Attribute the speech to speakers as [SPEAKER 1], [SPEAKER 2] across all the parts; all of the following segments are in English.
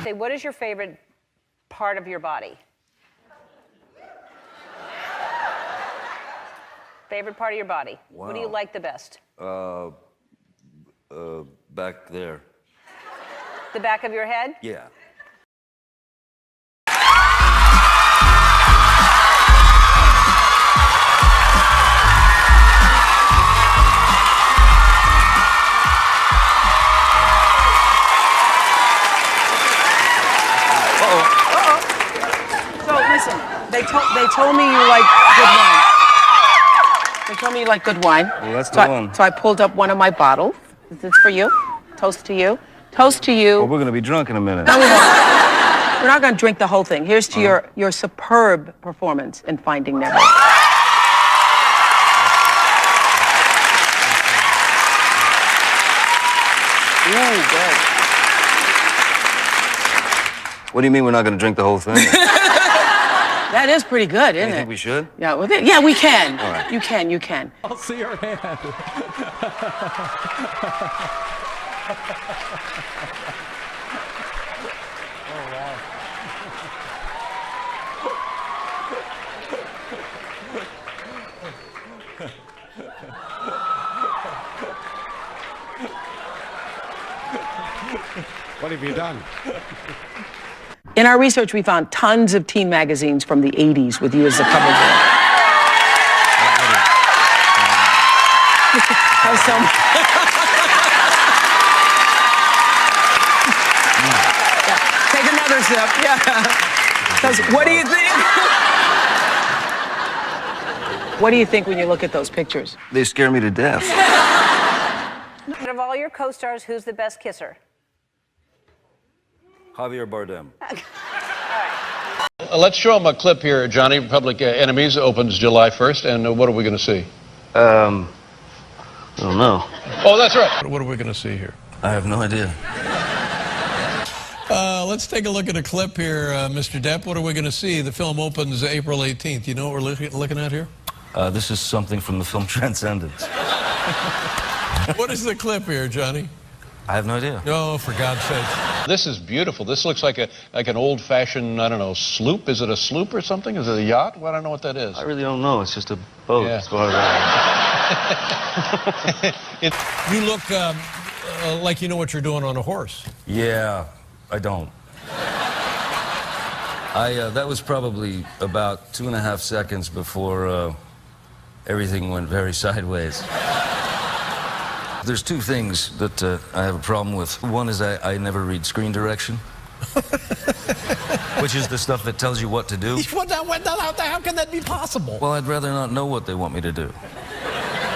[SPEAKER 1] say, what is your favorite part of your body? Favorite part of your body?
[SPEAKER 2] Wow.
[SPEAKER 1] What do you like the best?
[SPEAKER 2] Back there.
[SPEAKER 1] The back of your head?
[SPEAKER 2] Yeah.
[SPEAKER 3] So listen, they told me you like good wine. They told me you like good wine.
[SPEAKER 2] Well, that's the one.
[SPEAKER 3] So I pulled up one of my bottles. This is for you. Toast to you. Toast to you.
[SPEAKER 2] Well, we're gonna be drunk in a minute.
[SPEAKER 3] No, we won't. We're not gonna drink the whole thing. Here's to your superb performance in Finding Nemo. Really good.
[SPEAKER 2] What do you mean we're not gonna drink the whole thing?
[SPEAKER 3] That is pretty good, isn't
[SPEAKER 2] You
[SPEAKER 3] it?
[SPEAKER 2] think we should?
[SPEAKER 3] Yeah, yeah, we can.
[SPEAKER 2] All right.
[SPEAKER 3] You can, you can.
[SPEAKER 4] I'll see your hand. What have you done?
[SPEAKER 3] In our research, we found tons of teen magazines from the 80s with you as the cover girl. Yeah. Take another sip. Yeah. 'Cause what do you think? What do you think when you look at those pictures?
[SPEAKER 2] They scare me to death.
[SPEAKER 1] Out of all your co-stars, who's the best kisser?
[SPEAKER 2] Javier Bardem.
[SPEAKER 5] Let's show them a clip here, Johnny. Public Enemies opens July 1st, and what are we going to see?
[SPEAKER 2] I don't know.
[SPEAKER 5] Oh, that's right. What are we going to see here?
[SPEAKER 2] I have no idea.
[SPEAKER 6] Let's take a look at a clip here, Mr. Depp. What are we going to see? The film opens April 18th. You know what we're looking at here?
[SPEAKER 2] This is something from the film Transcendence.
[SPEAKER 6] What is the clip here, Johnny?
[SPEAKER 2] I have no idea.
[SPEAKER 6] Oh, for God's sake.
[SPEAKER 5] This is beautiful. This looks like an old-fashioned, I don't know, sloop. Is it a sloop or something? Is it a yacht? Well, I don't know what that is.
[SPEAKER 2] I really don't know. It's just a boat.
[SPEAKER 5] Yeah.
[SPEAKER 2] As far as
[SPEAKER 6] You look like you know what you're doing on a horse.
[SPEAKER 2] Yeah, I don't. That was probably about 2.5 seconds before everything went very sideways. There's two things that I have a problem with. One is I never read screen direction, which is the stuff that tells you what to do.
[SPEAKER 6] How can that be possible?
[SPEAKER 2] Well, I'd rather not know what they want me to do.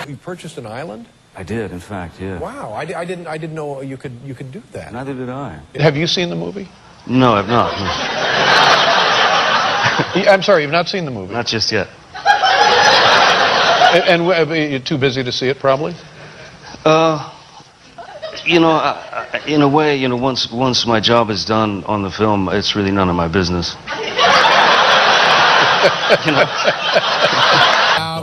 [SPEAKER 4] You purchased an island?
[SPEAKER 2] I did, in fact, yeah.
[SPEAKER 4] Wow, I didn't know you could do that.
[SPEAKER 2] Neither did I.
[SPEAKER 5] Have you seen the movie?
[SPEAKER 2] No, I've not.
[SPEAKER 5] I'm sorry, you've not seen the movie?
[SPEAKER 2] Not just yet.
[SPEAKER 5] And you're too busy to see it, probably?
[SPEAKER 2] You know, in a way, you know, once my job is done on the film, it's really none of my business. You know.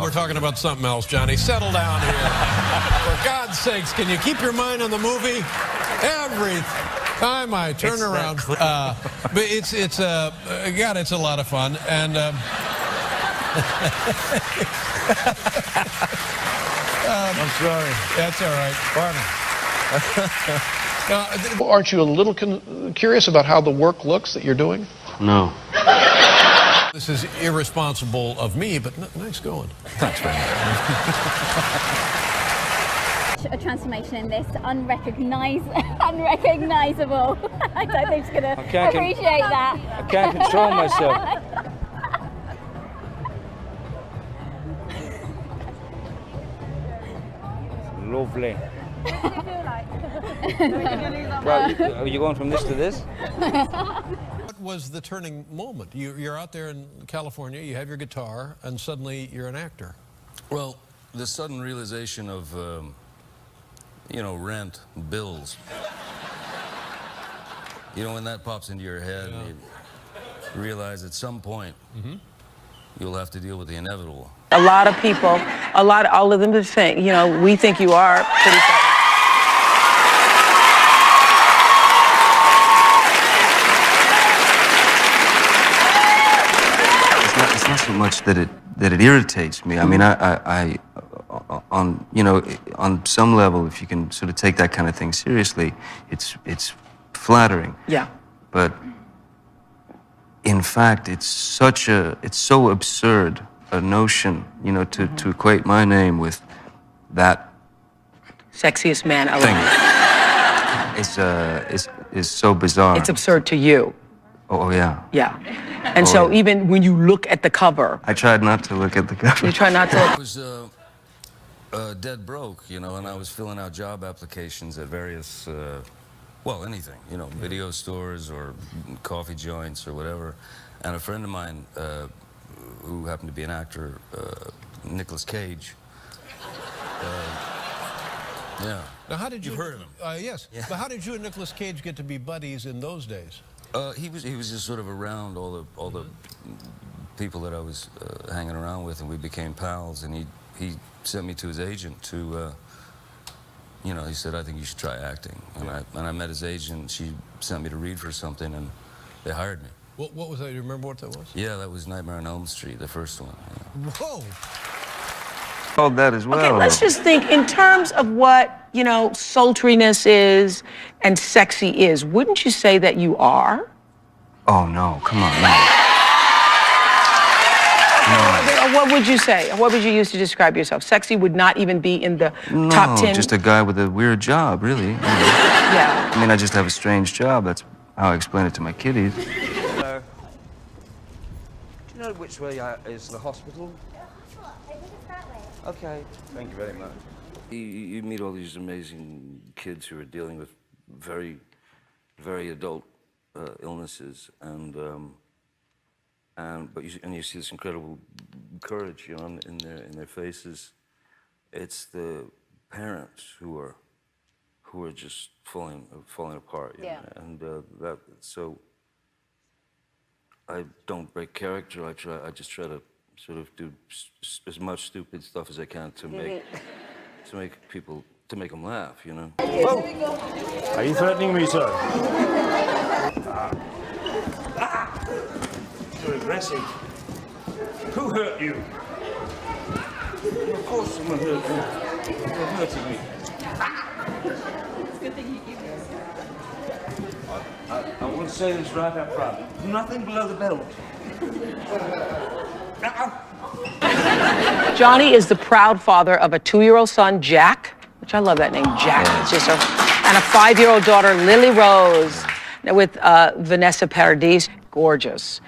[SPEAKER 6] We're talking about something else, Johnny. Settle down here. For God's sakes, can you keep your mind on the movie? Every time I turn around. But it's God, it's a lot of fun. And
[SPEAKER 2] I'm sorry.
[SPEAKER 6] that's all right. Pardon.
[SPEAKER 5] Aren't you a little curious about how the work looks that you're doing?
[SPEAKER 2] No.
[SPEAKER 6] This is irresponsible of me, but nice going.
[SPEAKER 2] Thanks very much.
[SPEAKER 7] A transformation in this unrecognizable. I don't think she's going to appreciate that.
[SPEAKER 2] I can't control myself. Lovely. Well, are you going from this to this?
[SPEAKER 6] What was the turning moment? You're out there in California, you have your guitar, and suddenly you're an actor.
[SPEAKER 2] Well, the sudden realization of, you know, rent, bills. You know, when that pops into your head, and you realize at some point you'll have to deal with the inevitable.
[SPEAKER 3] A lot of people, all of them are saying, you know, we think you are pretty fucking.
[SPEAKER 2] so much that it irritates me. I mean, on on some level, if you can sort of take that kind of thing seriously, it's flattering.
[SPEAKER 3] Yeah.
[SPEAKER 2] But in fact, it's so absurd a notion, to equate my name with that
[SPEAKER 3] Sexiest man alive.
[SPEAKER 2] is so bizarre.
[SPEAKER 3] It's absurd to you.
[SPEAKER 2] Oh yeah.
[SPEAKER 3] Yeah. And so even when you look at the cover,
[SPEAKER 2] I tried not to look at the cover.
[SPEAKER 3] you try not to.
[SPEAKER 2] I was dead broke, and I was filling out job applications at various, anything, video stores or coffee joints or whatever. And a friend of mine, who happened to be an actor, Nicolas Cage. Yeah.
[SPEAKER 6] Now, how did you...
[SPEAKER 2] You've heard of him?
[SPEAKER 6] Yes.
[SPEAKER 2] Yeah.
[SPEAKER 6] But how did you and Nicolas Cage get to be buddies in those days?
[SPEAKER 2] He was just sort of around all the people that I was hanging around with, and we became pals. And he sent me to his agent to, he said, I think you should try acting. And I met his agent. She sent me to read for something, and they hired me.
[SPEAKER 6] What was that? Do you remember what that was?
[SPEAKER 2] Yeah, that was Nightmare on Elm Street, the first one. Yeah.
[SPEAKER 6] Whoa!
[SPEAKER 2] Called that as well.
[SPEAKER 3] Okay, let's just think in terms of what, sultriness is and sexy is. Wouldn't you say that you are?
[SPEAKER 2] Oh, no, come on, no.
[SPEAKER 3] What would you say? What would you use to describe yourself? Sexy would not even be in the top 10.
[SPEAKER 2] No, just a guy with a weird job, really.
[SPEAKER 3] Yeah.
[SPEAKER 2] I mean, I just have a strange job. That's how I explain it to my kiddies.
[SPEAKER 8] Hello. Do you know which way is the hospital? Okay, thank you very much.
[SPEAKER 2] You meet all these amazing kids who are dealing with very, very adult illnesses, and you see this incredible courage, in their faces. It's the parents who are just falling apart.
[SPEAKER 1] Yeah.
[SPEAKER 2] And so I don't break character. I just try to sort of do as much stupid stuff as I can to make them laugh,
[SPEAKER 8] Oh! Are you threatening me, sir? You're aggressive. Who hurt you? Well, of course someone hurt you. You're hurting me. It's a good thing you give me. I want to say this right up front. Nothing below the belt.
[SPEAKER 3] Johnny is the proud father of a 2-year-old son, Jack, which I love that name, Jack. It's just and a 5-year-old daughter, Lily Rose, with Vanessa Paradis. Gorgeous.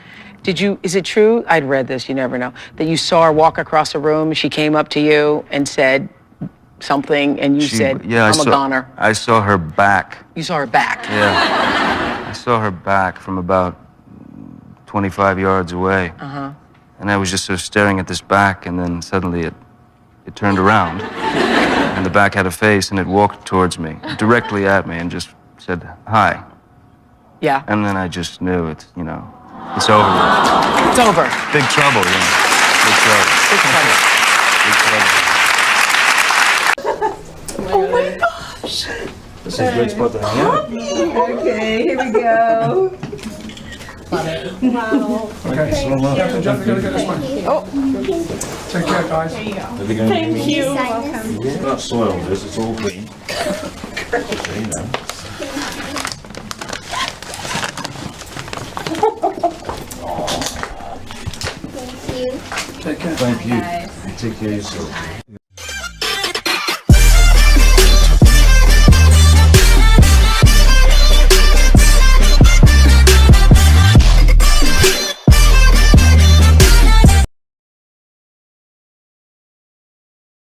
[SPEAKER 3] Is it true? I'd read this, you never know, that you saw her walk across a room, she came up to you and said something, and you said, I'm a goner.
[SPEAKER 2] I saw her back.
[SPEAKER 3] You saw her back.
[SPEAKER 2] Yeah. I saw her back from about 25 yards away.
[SPEAKER 3] Uh-huh.
[SPEAKER 2] And I was just sort of staring at this back, and then suddenly it turned around, and the back had a face, and it walked towards me, directly at me, and just said, hi.
[SPEAKER 3] Yeah.
[SPEAKER 2] And then I just knew it's over.
[SPEAKER 3] It's over.
[SPEAKER 2] Big trouble, Big trouble.
[SPEAKER 3] Big trouble.
[SPEAKER 2] Big trouble.
[SPEAKER 9] Oh my gosh.
[SPEAKER 8] This is a great spot to hang out.
[SPEAKER 9] Okay, here we go. Wow.
[SPEAKER 8] Okay, slow mo.
[SPEAKER 9] Oh.
[SPEAKER 4] Take care, guys.
[SPEAKER 9] There you go.
[SPEAKER 8] Thank
[SPEAKER 9] you. Welcome.
[SPEAKER 8] It's not soiled, it's all clean. So you know.
[SPEAKER 9] Thank you.
[SPEAKER 8] Take care. Thank you.
[SPEAKER 9] Guys.
[SPEAKER 8] Take care of yourself.